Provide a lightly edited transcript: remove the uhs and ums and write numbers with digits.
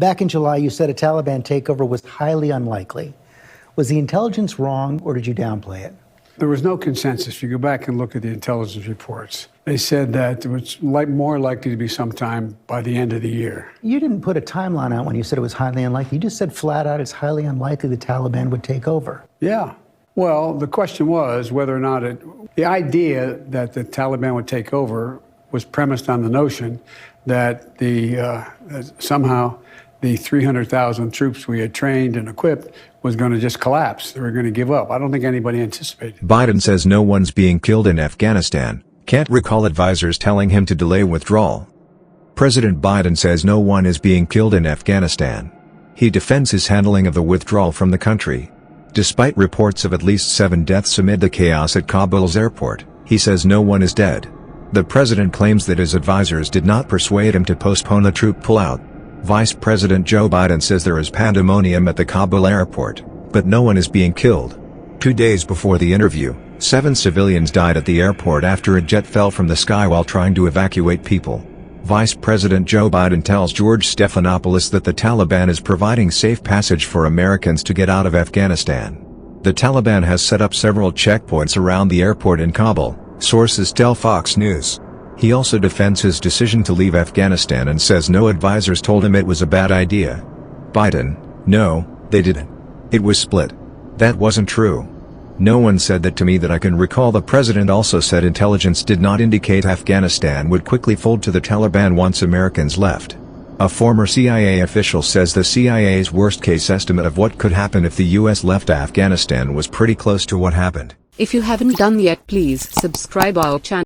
Back in July, you said a Taliban takeover was highly unlikely. Was the intelligence wrong, or did you downplay it? There was no consensus. If you go back and look at the intelligence reports, they said that it was more likely to be sometime by the end of the year. You didn't put a timeline out when you said it was highly unlikely. You just said flat out it's highly unlikely the Taliban would take over. Yeah. Well, the question was whether or not the idea that the Taliban would take over was premised on the notion that somehow the 300,000 troops we had trained and equipped was going to just collapse. They were going to give up. I don't think anybody anticipated. Biden says no one's being killed in Afghanistan. Can't recall advisors telling him to delay withdrawal. President Biden says no one is being killed in Afghanistan. He defends his handling of the withdrawal from the country. Despite reports of at least 7 deaths amid the chaos at Kabul's airport, he says no one is dead. The president claims that his advisors did not persuade him to postpone the troop pullout. Vice President Joe Biden says there is pandemonium at the Kabul airport, but no one is being killed. 2 days before the interview, 7 civilians died at the airport after a jet fell from the sky while trying to evacuate people. Vice President Joe Biden tells George Stephanopoulos that the Taliban is providing safe passage for Americans to get out of Afghanistan. The Taliban has set up several checkpoints around the airport in Kabul, sources tell Fox News. He also defends his decision to leave Afghanistan and says no advisors told him it was a bad idea. Biden: no, they didn't. It was split. That wasn't true. No one said that to me that I can recall. The president also said intelligence did not indicate Afghanistan would quickly fold to the Taliban once Americans left. A former CIA official says the CIA's worst-case estimate of what could happen if the U.S. left Afghanistan was pretty close to what happened. If you haven't done yet, please subscribe our channel.